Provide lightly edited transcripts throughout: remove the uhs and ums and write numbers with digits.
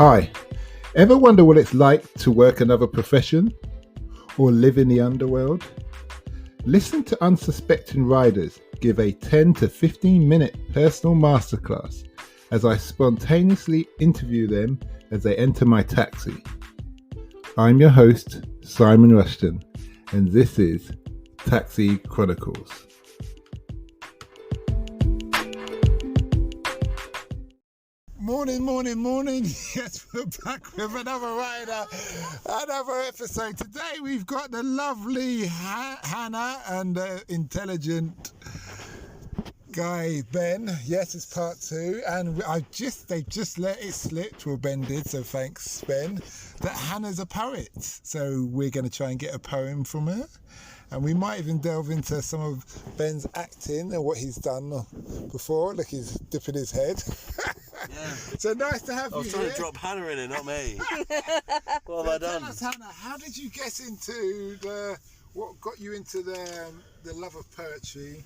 Hi, ever wonder what it's like to work another profession or live in the underworld? Listen to unsuspecting riders give a 10 to 15 minute personal masterclass as I spontaneously interview them as they enter my taxi. I'm your host, Simon Rushton, and this is Taxi Chronicles. Morning. Yes, we're back with another rider, another episode. Today we've got the lovely Hannah and the intelligent guy Ben. Yes, it's part 2, and they just let it slip. Well, Ben did, so thanks Ben. That Hannah's a poet, so we're going to try and get a poem from her. And we might even delve into some of Ben's acting and what he's done before. Look, he's dipping his head. Yeah. So nice to have you here. I was trying to drop Hannah in it, not me. What have I done? Tell us, Hannah, how did you get into what got you into the love of poetry,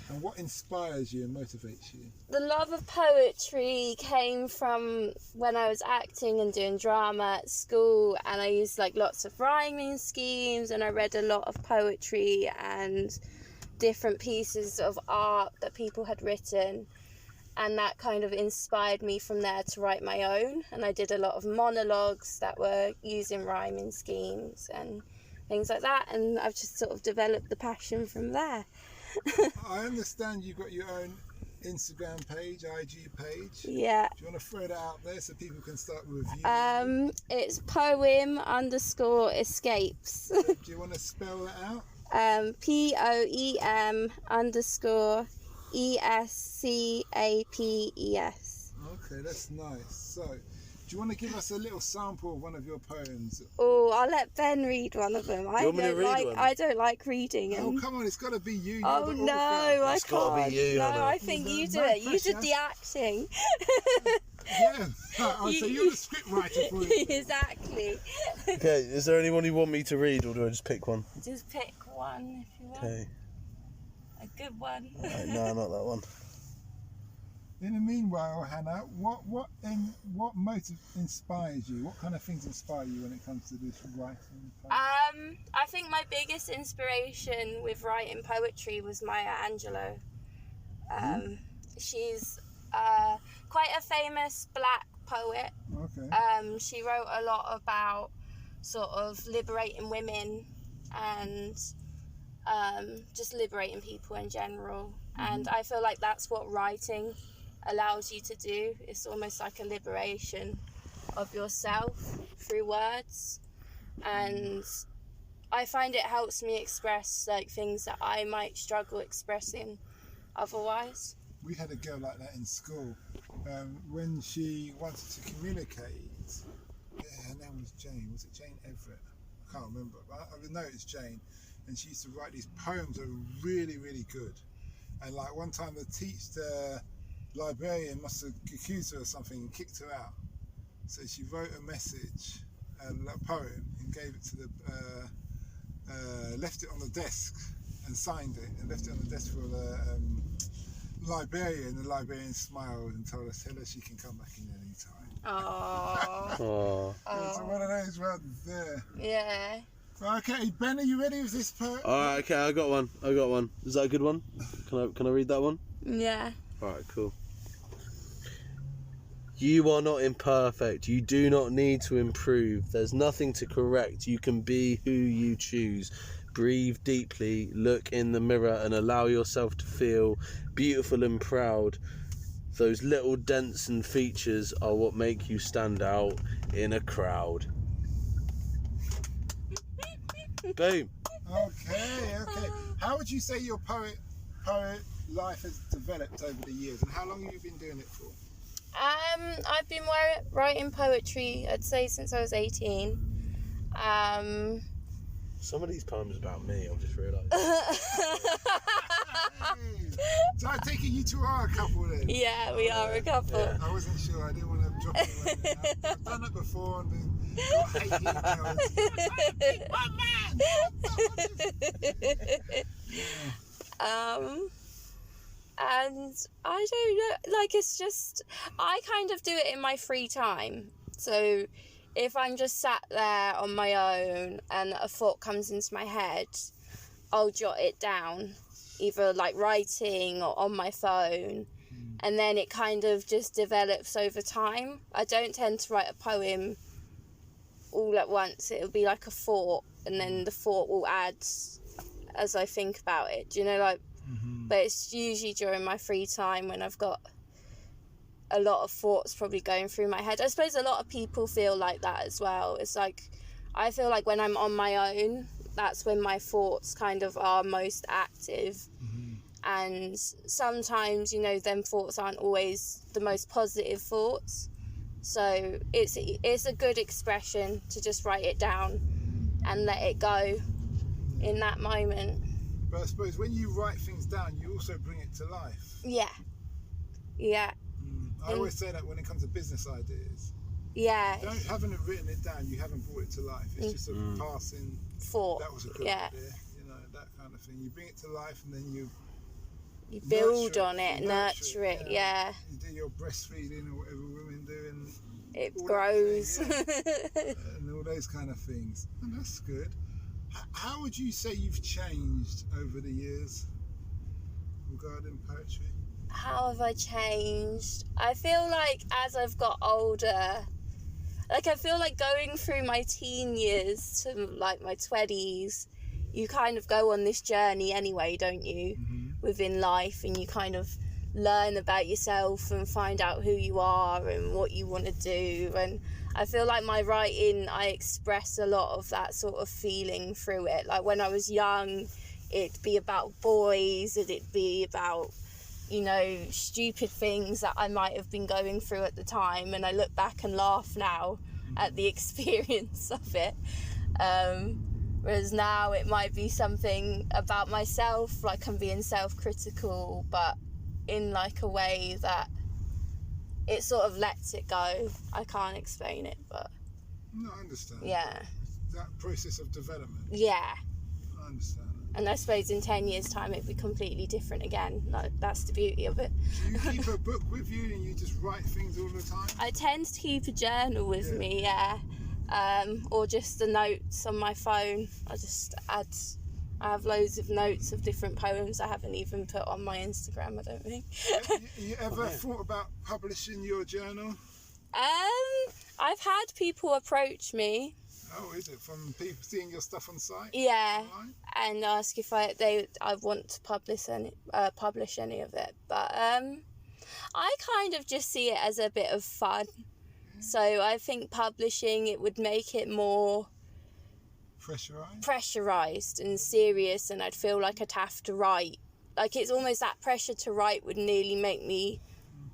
and what inspires you and motivates you? The love of poetry came from when I was acting and doing drama at school, and I used lots of rhyming schemes, and I read a lot of poetry and different pieces of art that people had written, and that kind of inspired me from there to write my own. And I did a lot of monologues that were using rhyming schemes and things like that, and I've just sort of developed the passion from there. I understand you've got your own Instagram page, IG page. Yeah. Do you want to throw that out there so people can start reviewing? It's poem_escapes. Do you want to spell that out? POEM_ESCAPES. Okay, that's nice. So, do you want to give us a little sample of one of your poems? Oh, I'll let Ben read one of them. I don't like reading them. Oh, come on, it's got to be you. Oh no, I It's can't. gotta be you, no, Hannah. I think you do it. You did the acting. Yeah. Oh, so you're the script writer for it. Exactly. Okay, is there anyone you want me to read, or do I just pick one? Just pick one if you want. Okay. A good one. Right, no, not that one. In the meanwhile, Hannah, what inspires you? What kind of things inspire you when it comes to this writing? I think my biggest inspiration with writing poetry was Maya Angelou. She's quite a famous black poet. Okay. She wrote a lot about sort of liberating women and just liberating people in general. And I feel like that's what writing allows you to do. It's almost like a liberation of yourself through words, and I find it helps me express things that I might struggle expressing otherwise. We had a girl like that in school. When she wanted to communicate, her name was Jane. Was it Jane Everett? I can't remember, but I know it's Jane. And she used to write these poems that were really, really good. And one time the librarian must have accused her of something and kicked her out. So she wrote a message, a poem, and gave it to left it on the desk and signed it, and left it on the desk for the librarian. The librarian smiled and told her, tell her she can come back in any time. Oh. So one of those ones there. Yeah. Okay, Ben, are you ready with this poem? Alright, okay, I got one. Is that a good one? Can I read that one? Yeah. Alright, cool. You are not imperfect. You do not need to improve. There's nothing to correct. You can be who you choose. Breathe deeply, look in the mirror, and allow yourself to feel beautiful and proud. Those little dents and features are what make you stand out in a crowd. Boom. Okay. How would you say your poet life has developed over the years, and how long have you been doing it for? I've been writing poetry, I'd say, since I was 18. Some of these poems are about me, I've just realised. So I take it you two are a couple then? Yeah, we are a couple. Yeah. I wasn't sure, I didn't want to drop anyone. I've done it before and been got 8 emails. One man! And I don't know, it's just, I kind of do it in my free time. So if I'm just sat there on my own and a thought comes into my head, I'll jot it down, either like writing or on my phone, and then it kind of just develops over time. I don't tend to write a poem all at once. It'll be like a thought, and then the thought will add as I think about it. Do you know, like, but it's usually during my free time when I've got a lot of thoughts probably going through my head. I suppose a lot of people feel like that as well. It's like, I feel like when I'm on my own, that's when my thoughts kind of are most active. And sometimes, you know, them thoughts aren't always the most positive thoughts. So it's a good expression to just write it down and let it go in that moment. But I suppose when you write things down, you also bring it to life. Yeah. I always say that when it comes to business ideas. Yeah. Having written it down, you haven't brought it to life. It's just a passing thought. That was a good idea. You know, that kind of thing. You bring it to life, and then you build on it, nurture it. Yeah. You do your breastfeeding or whatever women do, and it grows. And all those kind of things. And that's good. How would you say you've changed over the years regarding poetry? How have I changed? I feel like as I've got older, like I feel like going through my teen years to like my 20s, you kind of go on this journey anyway, don't you? Within life, and you kind of learn about yourself and find out who you are and what you want to do. And I feel like my writing, I express a lot of that sort of feeling through it. Like when I was young, it'd be about boys, it'd be about, you know, stupid things that I might have been going through at the time, and I look back and laugh now at the experience of it. Whereas now it might be something about myself, like I'm being self-critical, but in like a way that it sort of lets it go. I can't explain it, but... No, I understand. Yeah. That process of development. Yeah. I understand that. And I suppose in 10 years' time it'd be completely different again. Like, that's the beauty of it. Do you keep a book with you and you just write things all the time? I tend to keep a journal with me, yeah. Or just the notes on my phone. I have loads of notes of different poems I haven't even put on my Instagram, I don't think. You ever thought about publishing your journal? I've had people approach me. Oh, is it? From people seeing your stuff on site? Yeah, online? and ask if I want to publish any of it. But I kind of just see it as a bit of fun. So I think publishing, it would make it more pressurized and serious, and I'd feel like I'd have to write. Like, it's almost that pressure to write would nearly make me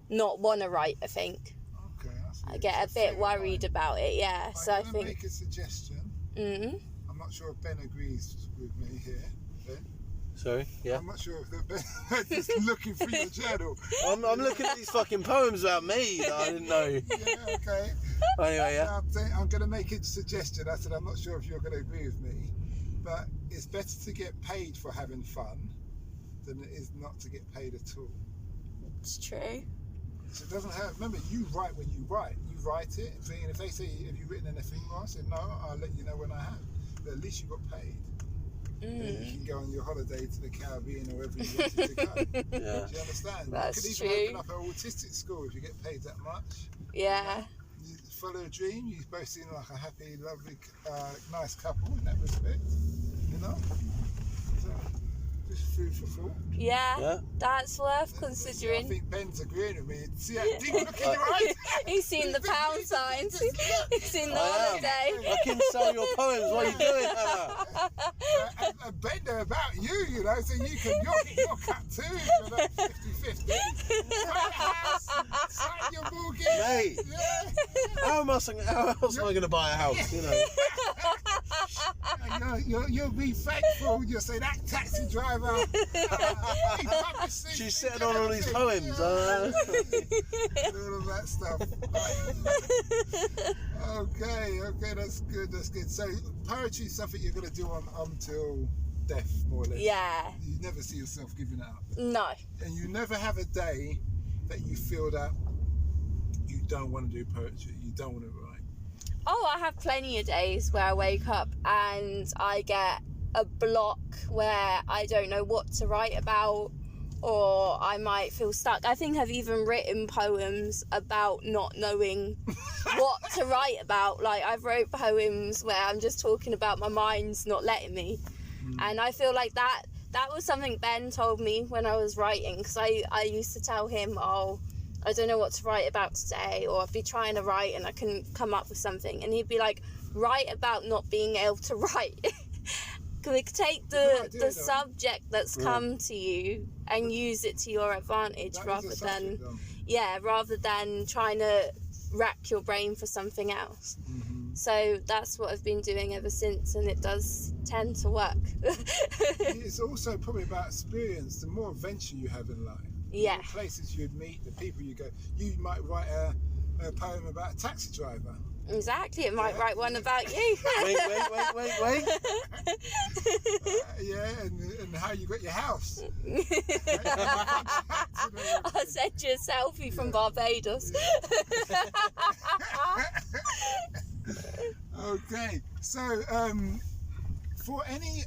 not want to write, I think. Okay, I get a bit worried about it, yeah. I'm so I think... make a suggestion. I'm not sure if Ben agrees with me here. Ben? Sorry, yeah. I'm not sure if Ben's just looking through your journal. I'm looking at these fucking poems about me that I didn't know. Yeah, okay. Anyway, yeah. I'm going to make a suggestion. I said, I'm not sure if you're going to agree with me, but it's better to get paid for having fun than it is not to get paid at all. It's true. So it doesn't have... Remember, you write when you write. You write it, and if they say, have you written anything more? I said, no, I'll let you know when I have. But at least you got paid. And you can go on your holiday to the Caribbean or wherever you wanted to go. Yeah. Do you understand? That's you could true. even open up an autistic school if you get paid that much. Yeah. You follow a dream. You both seem like a happy, lovely, nice couple in that respect. You know? So, just food for thought. Yeah, that's worth I considering. think Ben's agreeing with me. See that deep look in your eyes? He's seen the pound signs. He's seen the holiday. I can sell your poems. What are you doing, Hannah? And Ben, they're about you, you know, so you can, you're cut too, you know, 50-50. Sign your mortgage. Mate, Yeah. how else am I going to buy a house, you know? You'll be thankful. You'll say that taxi driver. She's sitting on all these poems. And all of that stuff. Okay, that's good. So poetry is something you're going to do on until death, more or less. Yeah. You never see yourself giving it up. No. And you never have a day that you feel that you don't want to do poetry, you don't want to write? Oh, I have plenty of days where I wake up and I get a block where I don't know what to write about, or I might feel stuck. I think I've even written poems about not knowing what to write about. Like, I've wrote poems where I'm just talking about my mind's not letting me. And I feel like that was something Ben told me when I was writing, because I used to tell him, oh, I don't know what to write about today, or I'd be trying to write and I couldn't come up with something, and he'd be like, write about not being able to write. Like, take the subject that's come to you and use it to your advantage, rather than trying to rack your brain for something else. So that's what I've been doing ever since, and it does tend to work. It's also probably about experience. The more adventure you have in life, the more places you'd meet, the people you go. You might write a poem about a taxi driver. Exactly, it might write one about you. Wait. And how you got your house. I'll send you a selfie from Barbados. Okay, so for any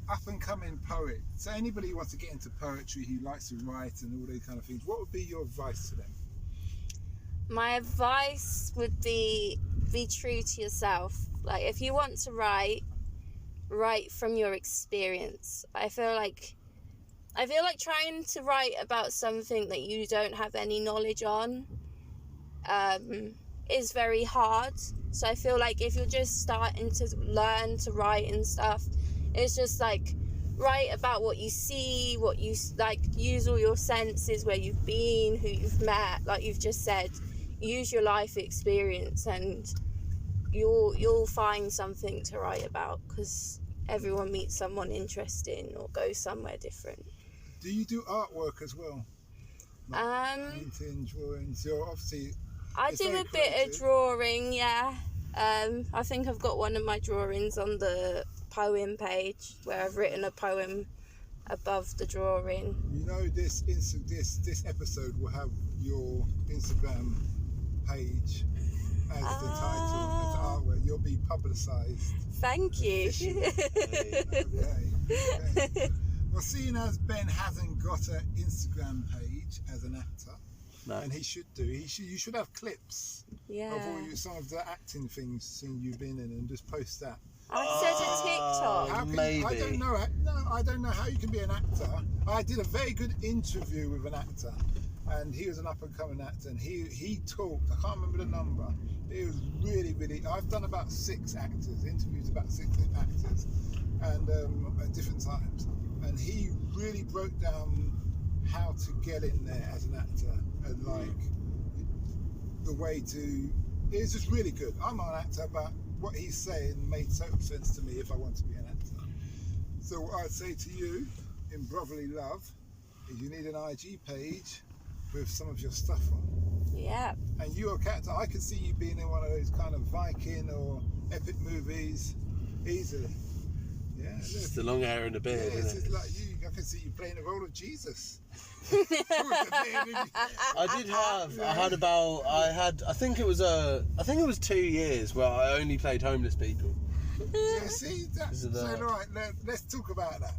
up and coming poet, so anybody who wants to get into poetry, who likes to write and all these kind of things, what would be your advice to them? My advice would be true to yourself. Like, if you want to write from your experience. I feel like trying to write about something that you don't have any knowledge on is very hard. So I feel like if you're just starting to learn to write and stuff, it's just like, write about what you see, what you like, use all your senses, where you've been, who you've met, like you've just said. Use your life experience and you'll find something to write about, because everyone meets someone interesting or goes somewhere different. Do you do artwork as well? Like painting, drawing? So obviously I do a bit of drawing, yeah. I think I've got one of my drawings on the poem page where I've written a poem above the drawing. You know, this episode will have your Instagram page as the title, as the artwork. You'll be publicised. Thank you. Okay. Well, seeing as Ben hasn't got an Instagram page as an actor, and he should do. You should have clips of some of the acting things you've been in, and just post that. I said a TikTok. Maybe. I don't know. No, I don't know how you can be an actor. I did a very good interview with an actor, and he was an up-and-coming actor, and he talked. I can't remember the number. It was really, really. I've done about 6 actors, interviews about 6 actors, and at different times. And he really broke down how to get in there as an actor, and like the way to. It was just really good. I'm not an actor, but what he's saying made total sense to me if I want to be an actor. So what I'd say to you, in brotherly love, is you need an IG page with some of your stuff on. Yeah. And you're a character. I can see you being in one of those kind of Viking or epic movies easily. Yeah. It's the long hair and the beard, Yeah, isn't it's it? like you. I can see you playing the role of Jesus. I think it was 2 years where I only played homeless people. Yeah, see, so right, let's talk about that.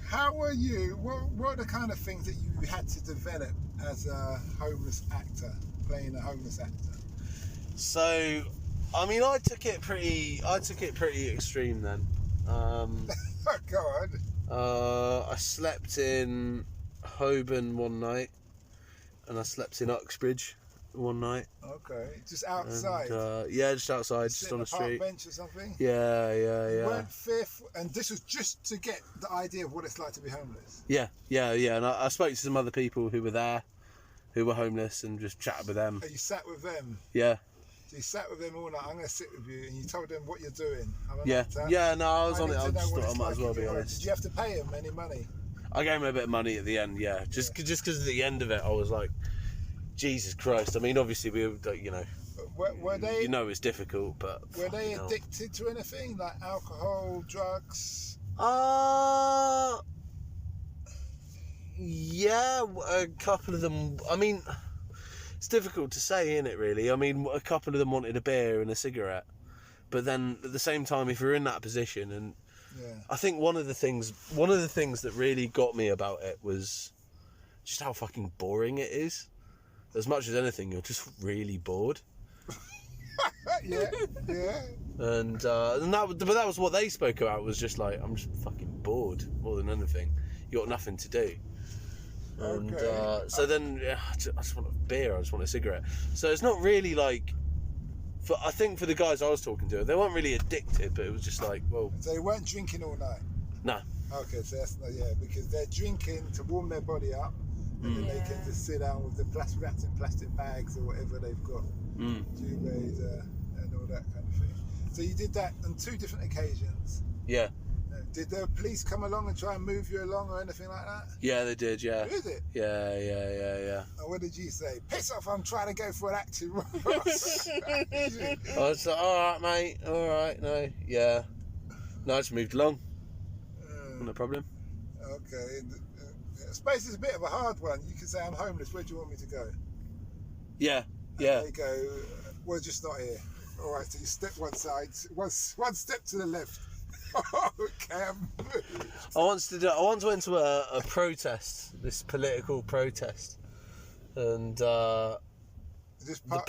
How were you? What are the kind of things that you had to develop as a homeless actor, playing a homeless actor? So, I mean, I took it pretty extreme then. Go on. I slept in Holborn one night, and I slept in Uxbridge one night. Okay, just outside. And, just outside, just on the street. Park bench or something. Yeah. You weren't fearful, and this was just to get the idea of what it's like to be homeless. Yeah. And I spoke to some other people who were there, who were homeless, and just chatted with them. And you sat with them. Yeah. So you sat with them all night. I'm going to sit with you, and you told them what you're doing. No, I was on it. I just thought I might as well be honest. Did you have to pay them any money? I gave him a bit of money at the end, yeah. Just because at the end of it, I was like, Jesus Christ. I mean, obviously, we were, you know, were they? You know, it's difficult, but were they addicted to anything like alcohol, drugs? Yeah, a couple of them. I mean, It's difficult to say, isn't it? Really. I mean, a couple of them wanted a beer and a cigarette, but then at the same time, if you're in that position, and I think one of the things that really got me about it was just how fucking boring it is. As much as anything, you're just really bored. yeah. And that was what they spoke about. Was just like, I'm just fucking bored more than anything. You got nothing to do. And so then I just want a beer. I just want a cigarette. So it's not really like. I think for the guys I was talking to, they weren't really addicted, but it was just like, well. So they weren't drinking all night. No. Okay, so that's because they're drinking to warm their body up. And then they can just sit down with the wrapped in plastic bags or whatever they've got, duvets and all that kind of thing. So you did that on 2 different occasions. Yeah. Did the police come along and try and move you along or anything like that? Yeah, they did. Yeah. Did it? Yeah. And what did you say? Piss off! I'm trying to go for an acting role. I was like, all right, mate. All right, no, yeah. No, I just moved along. No problem. Okay. I suppose it's a bit of a hard one. You can say, I'm homeless, where do you want me to go? Yeah. And they go, we're just not here. All right, so you step one side, one step to the left. Okay, I once went to a protest, this political protest, and the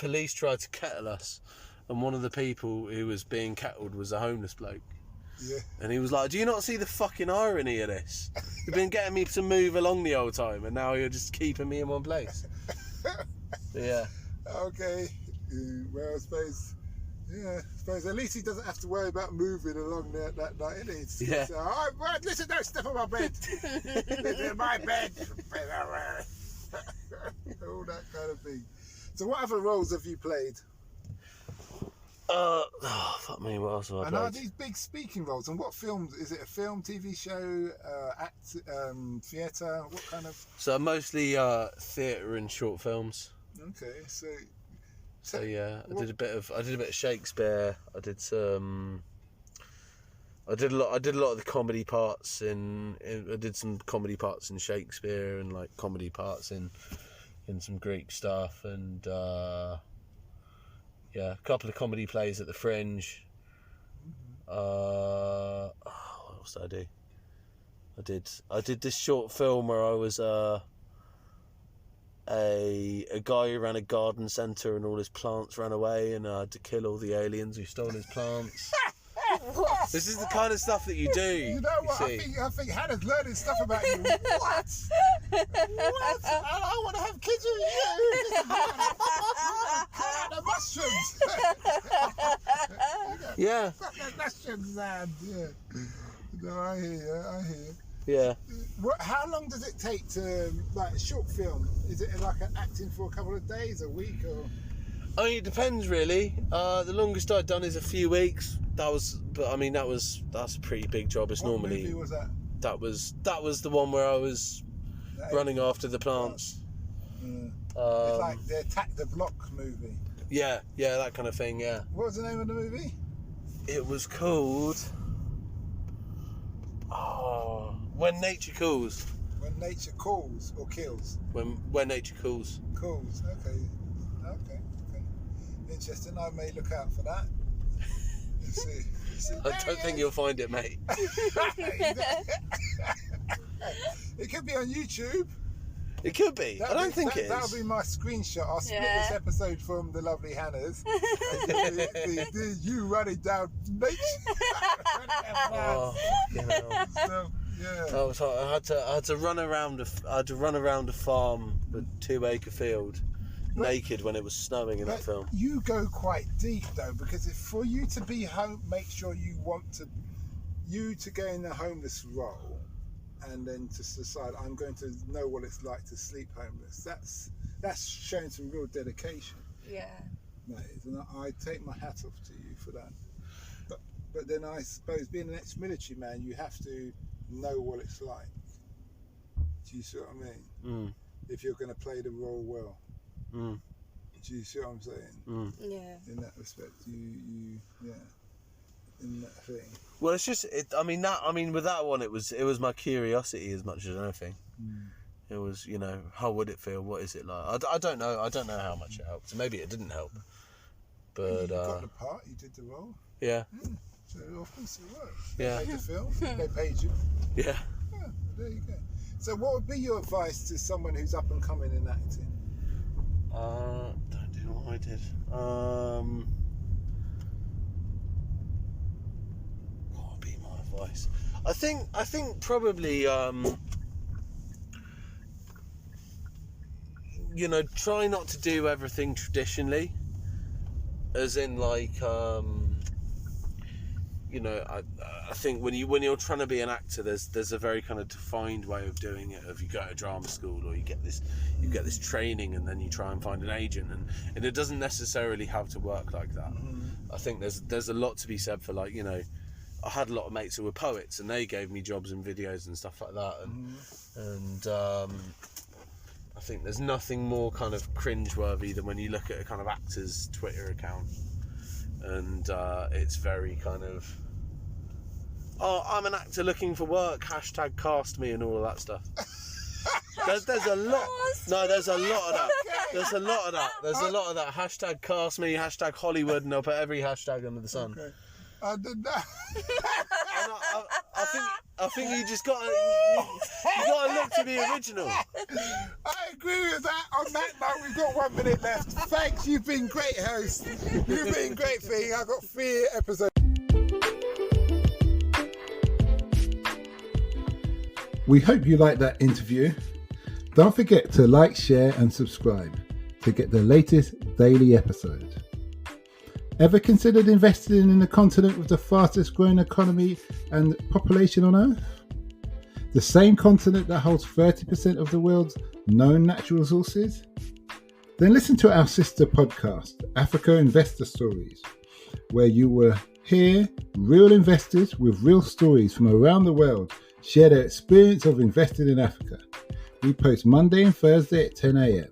police tried to kettle us, and one of the people who was being kettled was a homeless bloke. Yeah. And he was like, do you not see the fucking irony of this? You've been getting me to move along the whole time, and now you're just keeping me in one place. Yeah. Okay. Well, I suppose at least he doesn't have to worry about moving along that night, innit? Yeah. So, all right, listen, don't step on my bed. This is my bed. All that kind of thing. So what other roles have you played? Fuck me, what else have I played? And are these big speaking roles? And what films? Is it a film, TV show, theatre? What kind of? So mostly theatre and short films. Okay, So yeah, I did a bit of Shakespeare. I did a lot of the comedy parts I did some comedy parts in Shakespeare and like comedy parts in some Greek stuff, and a couple of comedy plays at the Fringe. What else did I do? I did this short film where I was a guy who ran a garden centre and all his plants ran away, and I had to kill all the aliens who stole his plants. This is the kind of stuff that you do. You know what? I think Hannah's learning stuff about you. What? I want to have kids with you. The mushrooms. Yeah. The mushrooms, man. Yeah. No, I hear you. Yeah. How long does it take to, like, a short film? Is it like acting for a couple of days, a week, or? I mean, it depends really. The longest I'd done is a few weeks. That's a pretty big job. It's What movie was that? That was the one where I was running after the plants. It's like the Attack the Block movie. Yeah, that kind of thing. Yeah. What was the name of the movie? It was called When Nature Calls. When Nature Calls or Kills. When Nature Calls. Calls. Okay. Interesting. I may look out for that. Let's see. I don't think you'll find it, mate. It could be on YouTube. It could be. I don't think it is. That'll be my screenshot. I'll split this episode from the lovely Hannah's. the you running down nature. So I had to run around a farm, a 2-acre field, naked when it was snowing in that film. You go quite deep though, because for you to be home, make sure you to go in the homeless role, and then to decide I'm going to know what it's like to sleep homeless. That's showing some real dedication. Yeah. That is, and I take my hat off to you for that. But then I suppose being an ex-military man, you have to know what it's like. Do you see what I mean? If you're going to play the role well. Do you see what I'm saying? Yeah. In that respect, you in that thing. Well, it's just with that one, it was my curiosity as much as anything. It was, how would it feel? What is it like? I don't know. I don't know how much it helped. Maybe it didn't help. But you got the part. You did the role. Yeah. So of course it worked. Yeah. They made the film. They paid you. Yeah. Yeah. There you go. So what would be your advice to someone who's up and coming in acting? Don't do what I did. What would be my advice? I think probably try not to do everything traditionally, as in like I think when you're trying to be an actor, there's a very kind of defined way of doing it. If you go to drama school, or you get this training, and then you try and find an agent, and it doesn't necessarily have to work like that. I think there's a lot to be said for, like, I had a lot of mates who were poets, and they gave me jobs in videos and stuff like that, and I think there's nothing more kind of cringeworthy than when you look at a kind of actor's Twitter account, and it's very kind of, I'm an actor looking for work, hashtag cast me, and all of that stuff. There's a lot. No, there's a lot of that. There's a lot of that. There's a lot of that. Hashtag cast me, hashtag Hollywood, and I'll put every hashtag under the sun. Okay. I did that. I think you just got to look to the original. I agree with that. On that note, we've got 1 minute left. Thanks, you've been great host. You've been great, Fee. I've got 3 episodes. We hope you liked that interview. Don't forget to like, share and subscribe to get the latest daily episode. Ever considered investing in the continent with the fastest growing economy and population on Earth? The same continent that holds 30% of the world's known natural resources? Then listen to our sister podcast, Africa Investor Stories, where you will hear real investors with real stories from around the world share their experience of investing in Africa. We post Monday and Thursday at 10 a.m.